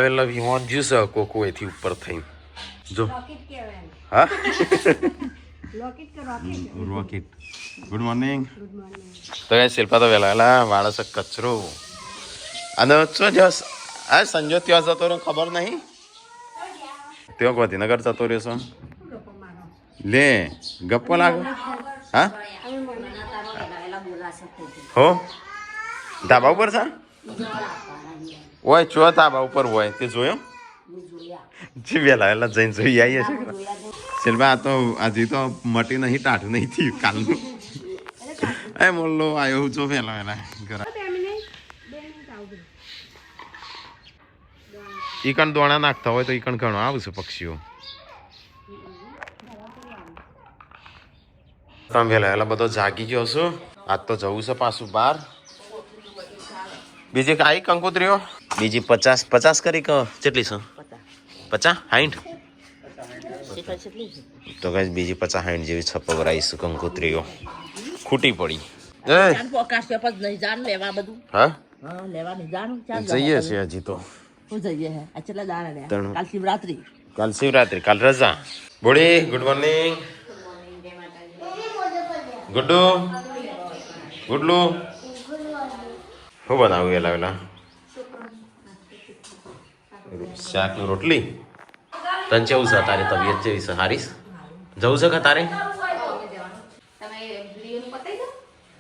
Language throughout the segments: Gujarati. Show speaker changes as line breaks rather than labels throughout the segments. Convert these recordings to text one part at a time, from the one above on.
પેલા વિમાન જ્યુસ કોકો એથી ઉપર થઈ જો હા રોકેટ ગુડ મોર્નિંગ તો એ શિલ્પા તો વેલા વાળસ કચરો અને શું જસ આ સંજો ત્યાં જતો રહ્યો ખબર નહીં ત્યાં ગાંધીનગર જતો રહ્યો છો લે ગપ્પો લાગે હા હો ધાબા ઉપર છે ઓય ચો ધાબા ઉપર હોય તે જોયો જે વેલા જઈને જોઈ આવીએ છે શિલ્પા આ તો હજી તો મટી નહીં ટાઢું નહીં થયું કાલનું એ મોલ્લો આવ્યો હું જો વેલા ઘર ઈકણ દોણા નાખતા હોય તો ઈકણ ઘણો આવશે પક્ષીઓ તમે વેલા બધો જાગી ગયો છો આજ તો જવું છે પાછું બહાર બીજી કાંઈ કંકોત્રીઓ બીજી 50 કરી કેટલી છે 50 60 તો કઈ બીજી 50 60 જેવી છપવરાઈશ કંકોત્રીઓ ખૂટી પડી જઈએ છીએ હજી તો કાલ શિવરાત્રી કાલ રજા બોડી ગુડ મોર્નિંગ ગુડ્ડુ ગુડલું શું બનાવું વેલા શાકની રોટલી તને કેવું છે તારી તબિયત જેવી છે હારીશ જવું છે કે તારે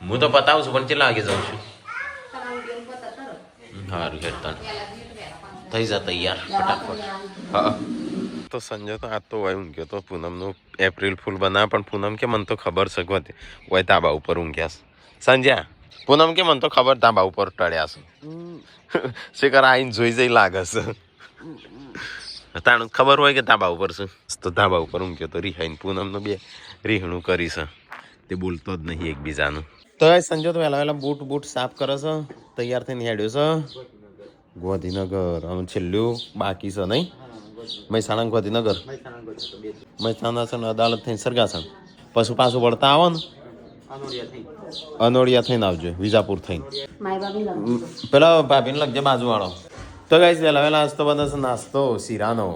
હું તો પતાવું છું પણ કેટલા વાગે જાઉં છું સારું હેડતા થઈ જા તૈયાર ફટાફટ હા તો સંજય તો આ તો હોય ઊંઘ્યો તો પૂનમનું એપ્રિલ ફૂલ બનાવે પણ પૂનમ કે મને તો ખબર છે કે હોય ધાબા ઉપર ઊંઘ્યા સંજ્યા પૂનમ કે મને તો ખબર ધાબા ઉપર ટળ્યા છે શેખર આઈને જોઈ જઈ લાગે છે તાણું ખબર હોય કે ધાબા ઉપર છે તો ધાબા ઉપર ઊંઘ્યો તો રિહાઈને પૂનમનું બે રીહણું કરી છે તે બોલતો જ નહીં એકબીજાનું તો સંજય તો વહેલા બૂટ સાફ કરે છે તૈયાર થઈને હેડ્યો છે ગાંધીનગર આમ છેલ્લું બાકી છે નહીં મહેસાણા ગાંધીનગર મહેસાણા છે અદાલત થઈને સરગાસણ પછી પાછું વળતા આવો ને અનોડિયા થઈને આવજો વિજાપુર થઈને પેલા ભાભીને લગજે બાજુ વાળો તો ગાઈસ વહેલા નાસ્તો બનશે નાસ્તો શીરાનો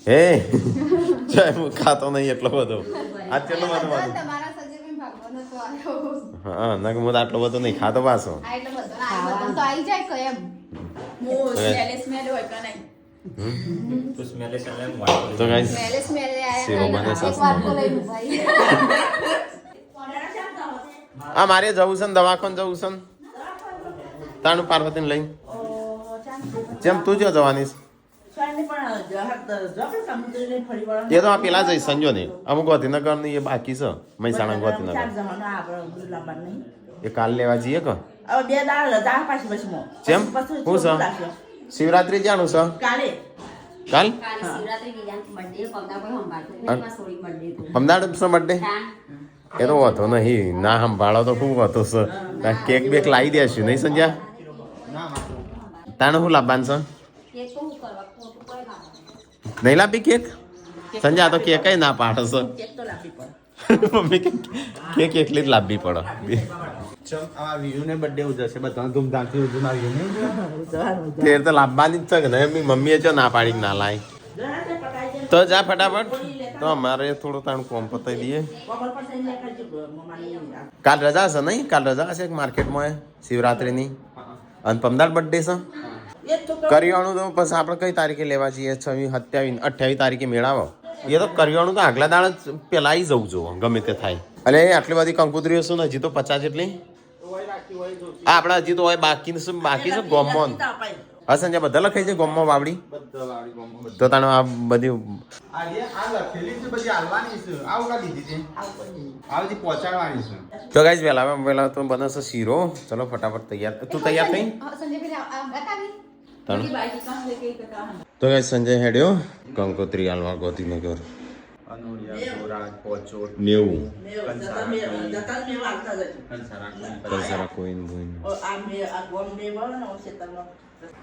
હે હું ખાતો નહીં એટલો બધો આજ કેટલો બધો હા ના હું આટલો બધો નહીં ખાતો પાછો તો ગાઈસ શીરો બને આ મારે જવું છે ને દવાખાને જવું છે ને તાણું પાર્વતીને લઈને જેમ તું જો જવાની એ તો આ પેલા જઈશ સંજો ને અમુક ગાંધીનગર ની એ બાકી છે મહેસાણા ગાંધીનગર એ કાલ લેવા જઈએ કે જેમ હું છે શિવરાત્રી જાણું છે કાલ અમદાવાદ છે બર્થડે એ તો વાંધો નહીં ના સંભાળો તો શું વાંધો છે કેક બેક લાવી દેશું નહીં સંજ્યા તાણે શું લાવવાનું છે નહીં લાવી કેક સંજય આ તો કેક ના પાડે છે મમ્મી કેક એકલી જ લાવવી પડે તો લાવવાની જ છે કે નહીં મમ્મીએ જો ના પાડી ના લાય તો જા ફટાફટ તો અમારે થોડું તાણું કોમ પતાવી દઈએ કાલ રજા છે નહીં કાલ રજા હશે માર્કેટમાં શિવરાત્રીની અને પમદાર બર્થડે છે કરિયાણું તો પછી આપણે કઈ તારીખે લેવા જઈએ 28 તારીખે મેળાવો એ તો કરિયાણું તો આગલા દાડ જ પેલા આવી જવું જોવો ગમે તે થાય અને આટલી બધી કંકુતરીઓ શું ને હજી તો 50 જેટલી આપણા હજી તો હોય બાકી છે ગોમમાં હા સંજય બધા લખાઈ છે ગોમમાં વાવડી તો તાણે આ બધી તો ગાઈસ વેલા તો બનશે શીરો ચલો ફટાફટ તૈયાર તું તૈયાર થઈ તો ગાઈસ સંજય હેડ્યો કંકોત્રી હાલવા ગાંધીનગર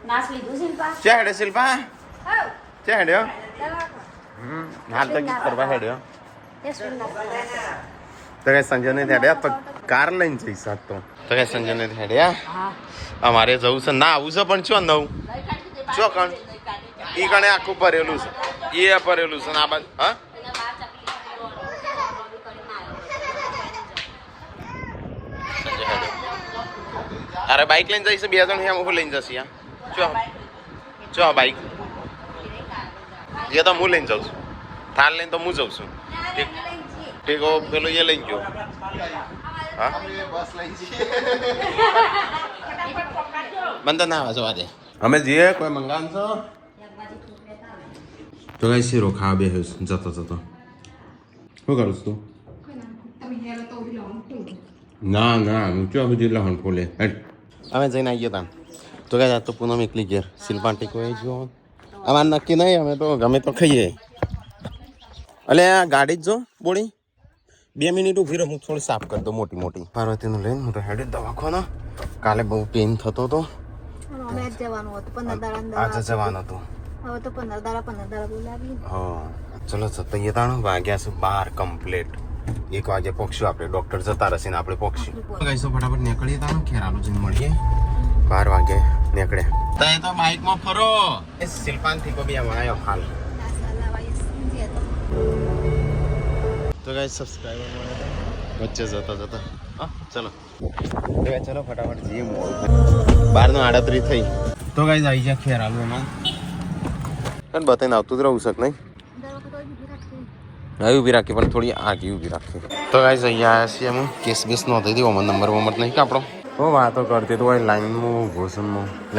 90 શિલ્પા હેડ્યો હાલ તો ગીત કરવા હેડ્યો તો કઈ સંજય ને હેડ્યા તો કાર લઈને જઈશ તો તો કઈ સંજય ને હેડ્યા અમારે જવું છે ના આવું છે પણ ચો નવું ચો કણ ઈ કણે આખું ભરેલું છે એ ભરેલું છે ને આ બાજુ હા અરે બાઈક લઈને જઈશ બે જણ હું લઈને જશે ચો ચો બાઈક એ તો હું લઈને જાઉં છું થાર લઈને તો હું જાઉં છું ઠીક પેલું એ લઈને ગયો હા મને તો ના આવે જવા દે અમે જઈએ કોઈ મંગાન છો તો કઈ શીરો ખાવા બે જતો જતો શું કરું તું ના ના હું ચો બધી લહણ ફોલે અમે જઈને આવી ગયા તો કઈ તો પૂનમ એકલી ઘેર શિલ્પાંટી કોઈ જો અમારે નક્કી નહીં અમે તો ગમે તો ખાઈએ એટલે આ ગાડી જ જો બોડી 2 મિનિટ ઉભી રહો હું થોડી સાફ કરી દઉં મોટી મોટી પાર્વતીનું લઈને હું તો હેડે દવાખાનો કાલે બહુ પેઇન થતો હતો આજે જવાનું હતું હવે તો 15 દાડા બોલાવી હા ચલો જઈએ તાણ વાગ્યા છે 12 કમ્પ્લીટ 1 વાગે પહોંચ્યું આપણે ડોક્ટર જતા રહેશે ને આપણે પહોંચ્યું કહીશું ફટાફટ નીકળીએ તાણ ખેરાલુ જઈને મળીએ 12 વાગે નીકળ્યા તો એ તો બાઇકમાં ફરો એ શિલ્પાંથી કો બી આવ્યો હાલ તો ગાઈસ સબસ્ક્રાઇબર મળે વચ્ચે જતા હા ચલો ચલો ફટાફટ જઈએ મોડ 12:38 થઈ તો ગાઈસ આવી જા ખેરાલુ એમાં પણ બતાઈને આવતું જ રહું શક નહીં આવી ઊભી રાખી પણ થોડી આગી ઊભી રાખી તો ગાઈસ અહીંયા આવ્યા છીએ અમે કેસ બેસ નોંધી દીધો મને નંબર નહીં કે આપણો હું વાતો કરતી તો હોય લાઈનમાં ઊભો છું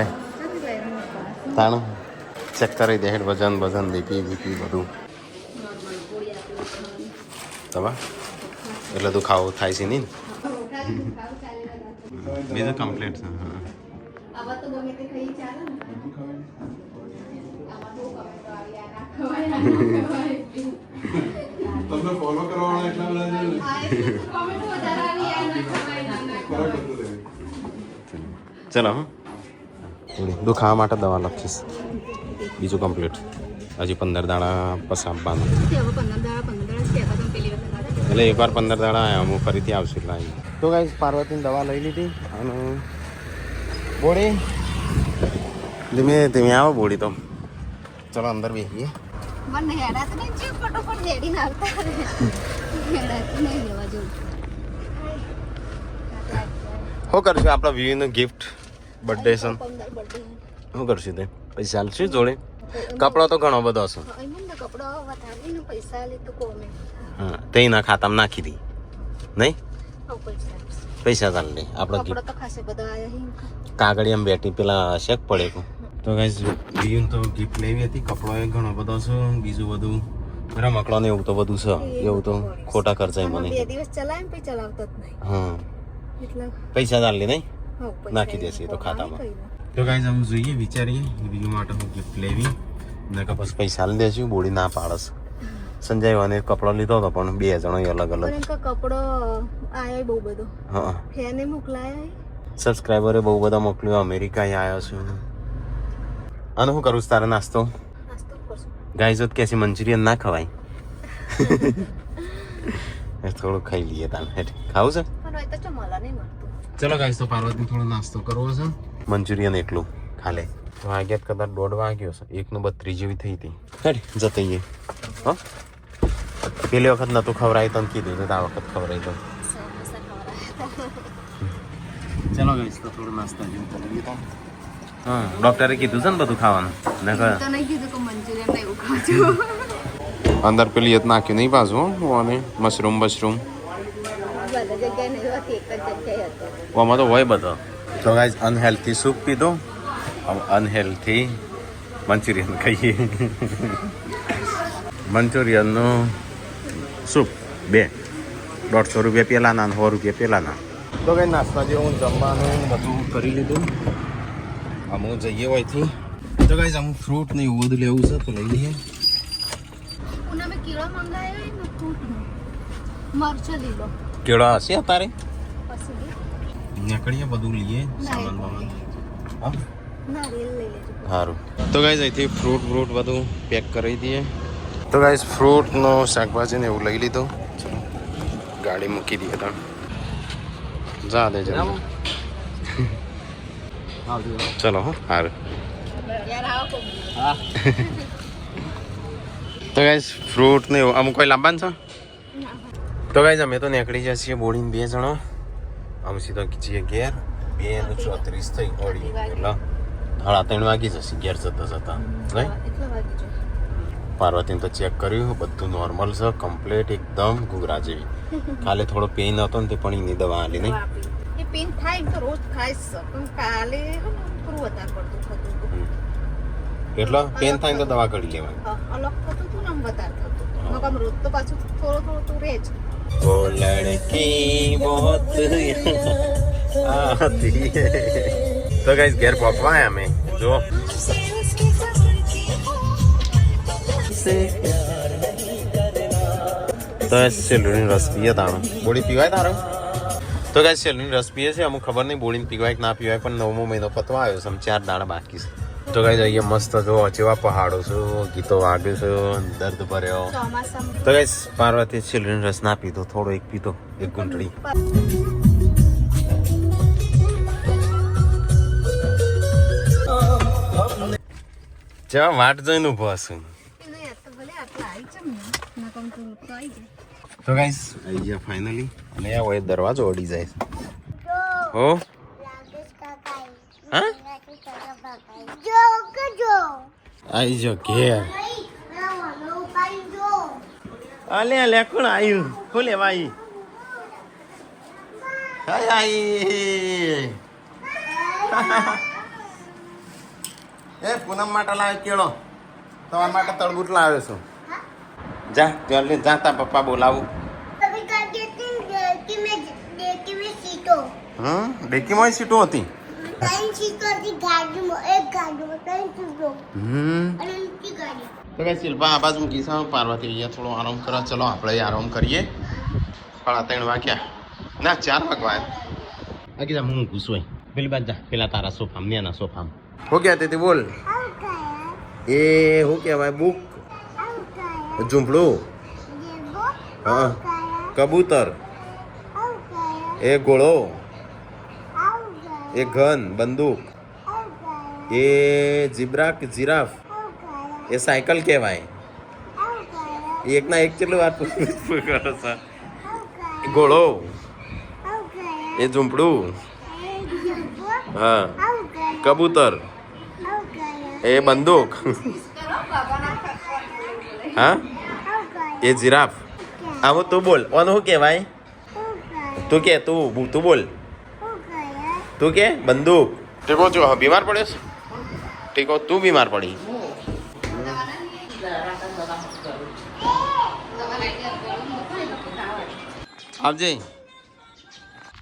લે તાણું ચેક કરી દે હેડ વજન બીપી બધું તમા એટલે તું ખાવું થાય છે નહીં બીજું કમ્પ્લીટ છે
તમને ફોલો કરવાના એટલા
બધા ચલો દુખાવા માટે દવા લખીશ બીજું કમ્પ્લીટ હજી 15 દાડા પછી આપવાનું એટલે એકવાર 15 દાડા આવ્યા હું ફરીથી આવશું એટલે આવી તો ગાઈસ પાર્વતીની દવા લઈ લીધી અને બોડી ધીમે ધીમે આવો બોડી તો ચલો અંદર બેસીએ શું કરશું આપણા વ્યૂનું ગિફ્ટ બર્થડે છે શું કરશું તે પૈસા ચાલશે જોડે કપડો તો ઘણો બધો હશે હા તે ના ખાતામાં નાખી દી નહીં પૈસા ચાલ લે આપણો ગિફ્ટ કાગળી એમ બેઠી પેલા શેક પડે તો ગાઈસ વ્યૂન તો ગિફ્ટ લેવી હતી કપડો એ ઘણો બધો છે બીજું બધું રમકડો ને એવું તો બધું છે એવું તો ખોટા ખર્ચાય મને હા પૈસા ચાલ લે નહીં નાખી દેશે તો ખાતામાં તો ગાઈસ અમે જોઈએ વિચારીએ વ્યૂ માટે હું ગિફ્ટ લેવી ને કે પછી પૈસા લઈ દેશું બોડી ના પાડસ સંજય વાને કપડો લીધો હતો પણ 2 જણો અલગ અલગ
કપડો આયો બહુ બધો
હા
ફેને મોકલાયા
સબસ્ક્રાઇબરે બહુ બધા મોકલ્યો અમેરિકા આવ્યો છું અને હું કરું તારે નાસ્તો ગાઈસ કે છે મંચુરિયન ના ખવાય થોડું ખાઈ લઈએ તાન હેઠ ખાવું છે ચલો ગાઈસ તો પાર્વતી થોડો નાસ્તો કરવો છે મંચુરિયન એકલું ખાલે વાગ્યા કદાચ 1:30 વાગ્યો છે 1:32 જેવી થઈ હતી હેડ જતઈએ હા પેલી વખત નતું ખવડાય તને કીધું તો આ વખત ખવડાય તો ચલો ગાઈસ તો થોડું નાસ્તા જેવું કરી લઈએ તો હા ડોક્ટરે કીધું છે ને બધું ખાવાનું ને અંદર પેલી યત નાખ્યું નહીં પાછું અને મશરૂમ આમાં તો હોય બધો તો ગાઈસ અનહેલ્થી સૂપ પીધો અનહેલ્થી મંચુરિયન ખાઈએ મંચુરિયનનું સૂપ 150 રૂપિયા પેલાના 100 રૂપિયા પેલાના તો કઈ નાસ્તા જેવું જમવાનું બધું કરી લીધું અમુક જઈએ હોયથી તો કઈ અમુક ફ્રૂટ ને એવું બધું લેવું છે તો લઈ લઈએ કેળા હશે અત્યારે નીકળીએ બધું લઈએ સામાન બામાન સારું તો ગાઈઝ અહીંથી ફ્રૂટ બધું પેક કરી દઈએ તો ગાઈઝ ફ્રૂટનો શાકભાજી ને એવું લઈ લીધું ચલો ગાડી મૂકી દઈએ તમે જા દે જરા ચલો હો સારું
યાર આવો કોક
તો ગાઈસ ફ્રૂટ ને એવું અમુક કોઈ લાવવાનું છે તો ગાઈસ અમે તો નીકળી જઈએ છીએ બોડીને 2 જણો અમે સીધો છીએ ઘેર 2:34 થઈ ઓડી એટલે 3:30 વાગી જશે ઘેર જતા જતા નહીં
એટલા વાગી જાય
પાર્વતીને તો ચેક કર્યું બધું નોર્મલ છે કમ્પ્લીટ એકદમ ઘૂઘરા જેવી કાલે થોડો પેઇન હતો ને તે પણ એની દવા આલી નહીં
એ પેન થાય તો રોજ ખાઈ શકું કાલે થોડું વધારે પડતું થતું હતું
એટલે પેન થાય તો દવા કરી લેવાની
અલગ થતું હતું ને આમ વધારે થતું હતું મગમ રોજ તો પાછું થોડું થોડું તું રહે જ
वो लड़की बहुत आती है तो गाइस घर पहुंचवा है हमें जो તો સેલરીની રસ પીએ તારો બોડી પીવાય તારો તો ગાઈસ સેલરીની રસ પીએ છે અમુક ખબર નહીં બોડીને પીવાય કે ના પીવાય પણ 9મો મહિનો પતવા આવ્યો છે 4 દાડા બાકી છે તો ગાઈસ અહીંયા મસ્ત જો જેવા પહાડો છે ગીતો વાગ્યું છે દર્દ ભર્યો
ચોમાસામાં
તો ગાઈસ પાર્વતી સેલરીની રસ ના પીધો થોડો એક પીધો એક ગુંટડી ચા વાટ જોઈને ઉભો હશું તો ગાઈસ આવી ગયા ફાઇનલી અને આ હોય દરવાજો ઓડી જાય હો હા આવી જો ઘેર અલે અલે કોણ આવ્યું શું લેવા આવી હાય આઈ એ પૂનમ માટે લાવ્યો કેળો તમારા માટે તળબૂચ લાવ્યો છું જા ત્યાં લે જા તા પપ્પા બોલાવું ડેકીમાં સીટો હતી તો કઈ શિલ્પા આ બાજુ મૂકી છે પાર્વતી અહીંયા થોડો આરામ કરવા ચલો આપણે આરામ કરીએ 3:30 વાગ્યા ના 4 વાગવા આકી જા હું ઘૂસવાય પેલી બાજુ જા પેલા તારા સોફામાં નેના સોફામાં હો ગયા તે બોલ એ હું કહેવાય બુક ઝૂંપડું હા કબૂતર એ ઘોડો એ ઘન બંદૂક એ જીબ્રા કે જીરાફ એ સાયકલ કહેવાય એકના એક કેટલું વાત કરો છો ઘોડો એ ઝૂંપડું હા કબૂતર એ બંદૂક હા એ જીરાફ આવો તું બોલ ઓનું શું કહેવાય તું કે તું બોલ તું કે બંદૂક ટીકો જો બીમાર પડ્યો છે ટીકો તું બીમાર પડી આવજે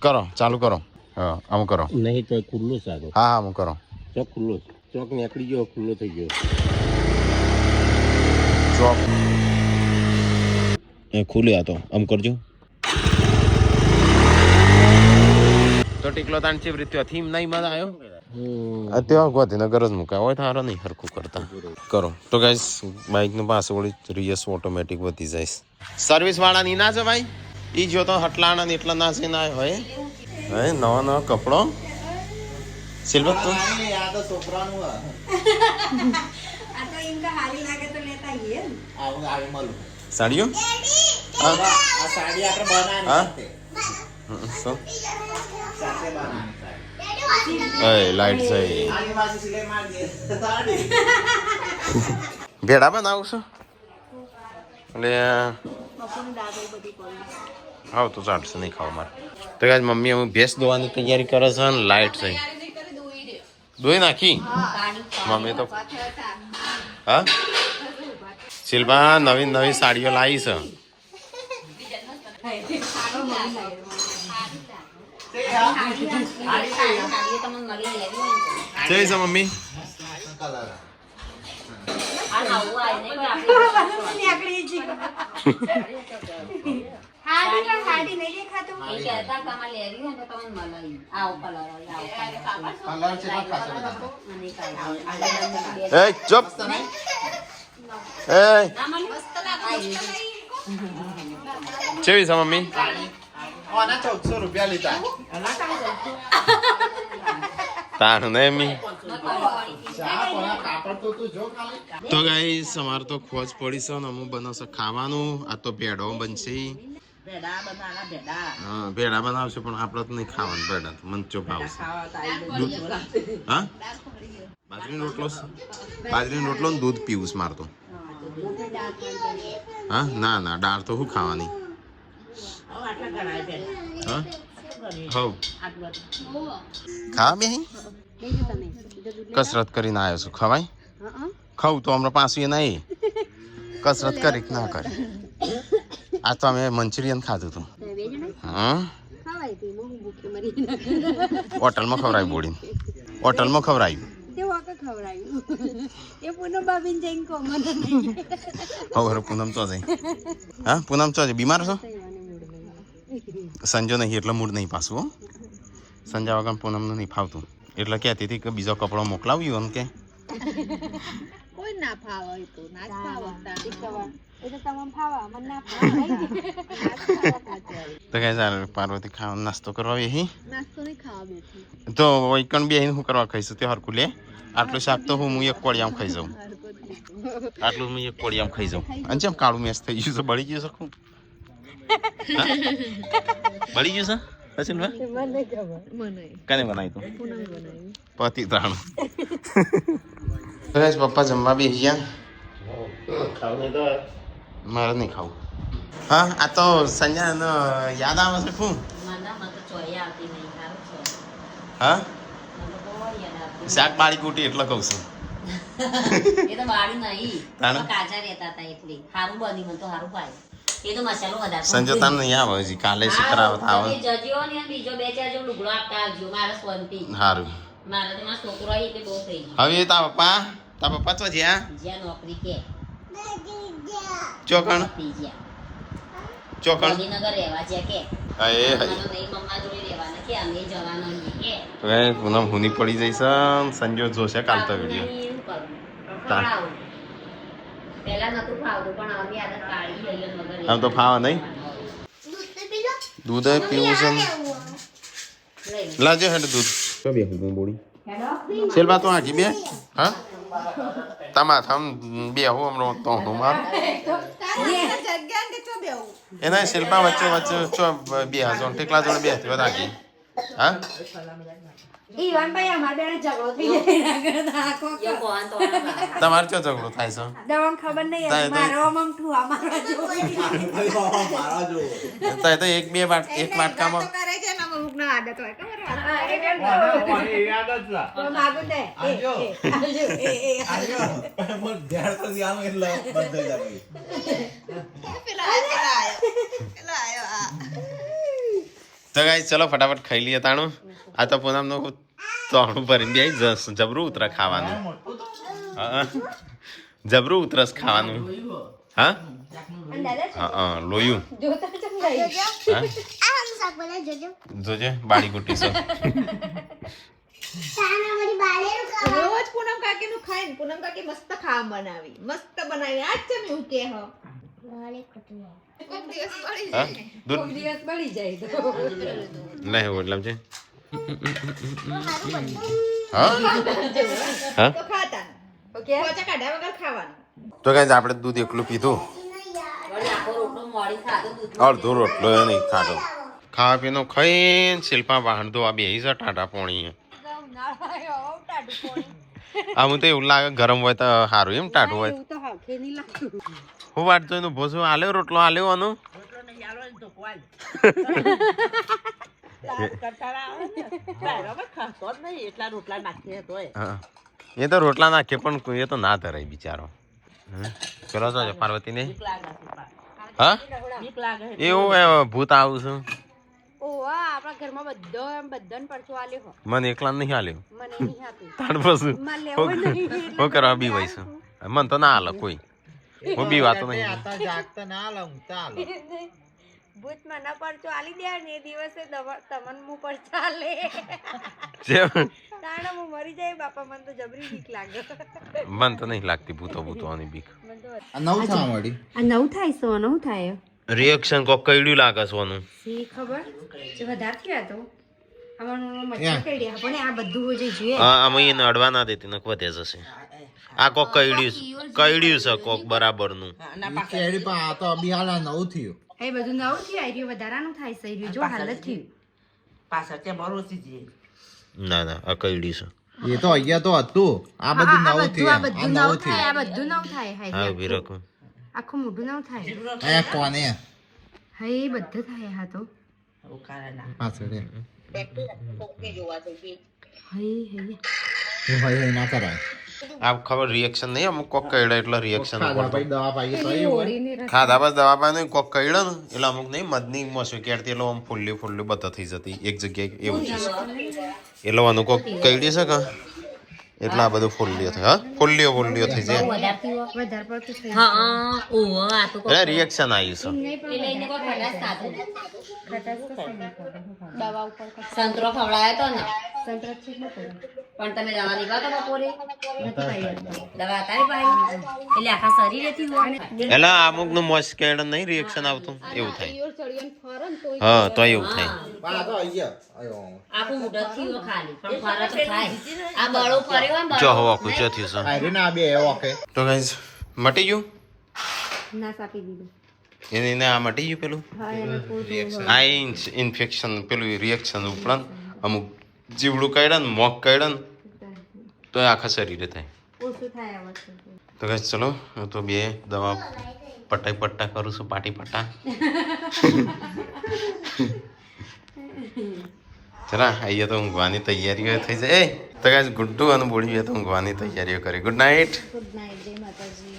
કરો ચાલુ કરો હા આમ કરો
નહીં તો ખુલ્લો સારો
હા આમ કરો
ચોક ખુલ્લો ચોક નીકળી ગયો ખુલ્લો થઈ ગયો
ચોક એ ખુલ્યો હતો આમ કરજો તો ટીકલો તાણ છે રીત્યો થીમ નહીં મજા આવ્યો અત્યારે ગોધીનગર જ મુકાય હોય તારો નહીં હરખું કરતા કરો તો ગાઈસ બાઇકનું પાસે વળી રીએસ ઓટોમેટિક વધી જાય સર્વિસ વાળા ની ના છે ભાઈ ઈ જો તો હટલાણા ને એટલા ના છે ના હોય હે નવા નવા કપડો સિલ્વર તો
આ તો છોકરાનું
આ તો ઇનકા હારી લાગે તો લેતા આઈએ
આવું આવે મળું
સાડીઓ
આ સાડી આપણે બનાવવાની
હા
સાથે બનાવવાની
એ લાઈટ છે
આની પાસે સિલાઈ મારી દે સાડી
ભેડા બનાવું છું એટલે
બપોરની દાળ બધી પડી
હા તો ચાલશે નહીં ખાવા મારે તો ગાઈસ મમ્મી હું ભેંસ દોવાની તૈયારી કરે છે ને લાઈટ છે દોઈ નાખી મમ્મી તો હા શિલ્પા નવી નવી સાડીઓ લાવી છે જય છે મમ્મી
હાડી નહીં દેખાતું
એ ચૂપ એ કેવી છે મમ્મી
ઓના 1400 રૂપિયા લીધા
તાણ ને મી
ચા પણ આ કાપડ તો તું જો ખાલી.
તો ગાઈસ અમાર તો ખોજ પડી છે ને અમુક બનાવશે ખાવાનું. આ તો ભેડો બનશે.
ભેડા બનાના ભેડા.
હા ભેડા બનાવશે પણ આપણે તો નહીં ખાવાનું ભેડા તો મને ચો ભાવશે. હા બાજરીનો રોટલો છે? બાજરીનો રોટલો ને દૂધ પીવું છે મારે તો. હા ના ના દાળ તો શું ખાવાની?
આટલા ગણાય ભેડા.
હા હવ ખાવા બે કસરત કરીને આવ્યો છું. ખવાય ખાવું તો હમણાં પાછું એ નહીં કસરત કરી કે ના કરે. આ તો અમે મંચુરિયન ખાધું હતું. હા હોટલમાં ખવડાવી બોડીને હોટલમાં ખવડાવ્યું. હવે પૂનમ ચો જાય. હા પૂનમ ચો જાય. બીમાર છો? સંજો નહીં એટલે મૂડ નહીં પાછું. હો સંજા વગર પૂનમનું નહીં ફાવતું એટલે કહેતી હતી કે બીજો કપડો મોકલાવ્યું એમ કે
કોઈ ના ફાવે તો ના જ ફાવે
તો કઈ ચાલે પાર્વતી ખાવાનો નાસ્તો કરવા બેહી
નાસ્તો નહીં ખાવા બેઠી
તો વૈકણ બેહીને શું કરવા ખાઈશું તે હરકું લે. આટલું શાક તો હું એક કોળિયામાં ખાઈ જાઉં. આટલું હું એક કોળિયામાં ખાઈ જાઉં. અને જેમ કાળું મેચ થઈ ગયું છે બળી ગયું છે ખૂબ. બળી ગયું છે સચિન ભાઈ? કને બનાવી તું? પતિ ત્રાણ. પપ્પા જમવા બેસી ગયા. મારે નહીં ખાવું. હા આ તો સંજ્ઞા યાદ આવે છે શું? હા શાક બાળી કુટી એટલે કહું છું.
એ તો બાળી નહીં
તાણે?
કાચા રહેતા હતા એટલે સારું બની મને તો સારું પાય. એ તો મસાલો વધારે
સંજય તાર નહીં આવે હજી કાલે શુક્ર આવે
જજો ને બીજો બે ચાર જો લુગડો આપતા આવજો મારે સ્વંતી
સારું.
મારે તો મારો છોકરો આવી તે બહુ થઈ ગયું
હવે તા પપ્પા તો જ્યાં
જ્યાં નોકરી કે
ચોકણ
નોકરી જ્યાં
ચોકણ
ગાંધીનગર રહેવા છે કે
હા એ
મને નહીં મમ્મા જોડે રહેવાના કે અમે જવાના છીએ કે
તો એ પૂનમ હુની પડી જઈશ સંજો જોશે કાલ તો વિડીયો.
શું કરું? ખવડાવું. પહેલા નતું ફાવતું પણ હવે આદત પાડી ગઈ મગર
આમ તો ફાવા નહીં દૂધ પીવું છે ને.
લઈ
લાજે હેડ દૂધ તો બે હું બોડી સેલબા તો આજી બે હા તમા થમ બે હું હમણો તો હું માર એના સેલબા વચ્ચે વચ્ચે ચો બે હાજર ટેકલા જોડે બે હતી વધાગી હા
ઈવાન ભાઈ અમાર બેને ઝઘડો થઈ જાય ના આખો
યો કોણ તો
તમારે ચો ઝઘડો થાય છે?
દવાન ખબર નહીં
તાય તો-
મારો મમ ઠુઆ મારવા જો
મારા જો.
તો એ તો એક વાટકામાં
કરે છે ને અમુક ના આદત હોય ખબર
માગું દે
આજો.
આજો એ
આજો. મને ધ્યાન તો ધ્યાન એટલે બંધ થઈ જાય.
પેલા આયો આ
તો ગાઈસ ચલો ફટાફટ ખાઈ લઈએ તાણું. આ તો પૂનમનો તોણું ભરીને બે જબરું ઉતરા ખાવાનું. હા જબરું ઉતરસ ખાવાનું. હા હા લોયું
જોતા ચમ ગઈ
હા જોજે બાળી ગુટી છે.
રોજ પૂનમ કાકી નું ખાય ને પૂનમ કાકી મસ્ત ખાવા બનાવી મસ્ત બનાવી આજ છે મેં કે હ કોક દિવસ પડી
હા
જાય
દૂધ
દિવસ બળી જાય તો
નહીં એવું એટલે છે. હા હા
તો ખાતા
ઓકે
પોચા કાઢ્યા વગર ખાવાનું
તો ગાઈસ આપણે દૂધ એકલું પીધું.
વળી આખો રોટલો મોડી ખાધો દૂધ
અડધો રોટલો એ નહીં ખાધો. ખાવા પીનો ખાઈને શિલ્પા વાહન ધોવા બેસી છે ટાટા પોણી. આ હું તો એવું લાગે ગરમ હોય તો સારું એમ ટાટું હોય
એવું તો હાખે નહીં લાગતું
હું વાટ જોઈને ભોસું આલ્યો રોટલો આલ્યો આનો હા. એ તો રોટલા નાખે પણ એ તો ના ધરાય બિચારો. પેલો તો પાર્વતી ને હા એવું ભૂત આવું છું
ઓવા આપણા ઘરમાં બધાને પરચો આલ્યો હો
મને એકલા નહીં આલ્યો
મને નહીં આપ્યું
તાણ પછી
મારે લેવો નહીં
હું કરવા બી વૈશું મને તો ના હાલે કોઈ હું બી વાતો નહીં
જાગતા ના લઉં ચાલ.
ભૂત મને પરચો આલી દે ને એ દિવસે તમન મુ પર ચાલે
જેમ
તાણે હું મરી જાય બાપા મને તો જબરી બીક લાગે
મને તો નહીં લાગતી ભૂતોની બીક.
મને તો
આ નવું થવા મળી.
આ નવું થાય સોનું થાય
રિએક્શન કોક કઈડ્યું લાગે સોનું.
સી ખબર જે વધારે થયા તો અમારું મચ્છર કરડ્યા પણ આ બધું જે જોઈએ
અમે એને અડવા ના દેતી નખ વધે જશે આ કોક કઈડ્યું છે કોક બરાબરનું
કેરી પણ આ તો અભી હાલ નવું થયું
એ બધું નવું થયું આ રહ્યું વધારાનું થાય છે એ રહ્યું જો હાલ જ થયું
ના ના આ કઈડ્યું છે
એ તો અહીંયા તો હતું આ બધું
આ
નવું
બધું આ
થયું
બધું નવું થાય આ બધું નવું થાય
હા
હાય
ઉભી રાખો
આખું મોઢું નવું થાય
અહીંયા કોને
હાય એ બધું થાય હા તો
પાછળ એ.
હાય હાય
એ ના કરાય
આ ખબર રિએક્શન નહીં અમુક કોક કઈડા એટલે રિએક્શન
ખાધા પછી દવા પાઈએ તો એવું હોય.
ખાધા બસ દવા પાને કોક કઈડા ને એટલે અમુક નહીં મધની મોસી કેડતી એટલે આમ ફૂલ્લી બતા થઈ જતી એક જગ્યાએ એવું છે એટલે આનું કોક કઈડી છે કે એટલે આ બધું ફૂલ્લીઓ થાય હા ફૂલ્લીઓ થઈ જાય
વધારે પડતું થઈ
હા ઓહો આ તો
એટલે રિએક્શન આવ્યું છે
એટલે એને કોઈ ખટાશ ખાધું
ખટાશ તો સમય પડે. દવા ઉપર
સંતરો ખવડાયો તો ને
સંતરા છે ન પડે
પણ તમે દવા લીધા તો બપોરે
નથી પાઈ
દવા તારી પાઈ એટલે આખા શરીરેથી હોય
એટલે અમુક નું મોસ કેડ નહીં રિએક્શન આવતું એવું થાય હા તો એવું થાય
પણ આ તો અહીંયા આયો.
આખું મોઢું થયું ખાલી પણ ફરક તો થાય આ બળો ફર્યો હોય ને
જો
બળો.
હવા કુચો થયું છે
આયરી ના બે ઓકે
તો ગાઈઝ મટી ગયું
ના સાપી દીધું
એને આ મટી ગયું પેલું
હા એને પૂરું
આ ઇન્ફેક્શન પેલું રિએક્શન ઉપરાંત અમુક જીવડું કાઢ્યા ને મોક કાઢ્યા ને તો એ આખા શરીરે થાય
ઓછું થાય આ વસ્તુ
તો ગાઈઝ ચલો હું તો બે દવા પટ્ટા કરું છું પાટી પટ્ટા ચલા અહીંયા તો ઊંઘવાની તૈયારીઓ થઈ જાય તો ગાઈઝ ગુડ્ડુ અને બોડી તો ઊંઘવાની તૈયારીઓ કરી ગુડ નાઇટ
ગુડ નાઇટ જય માતાજી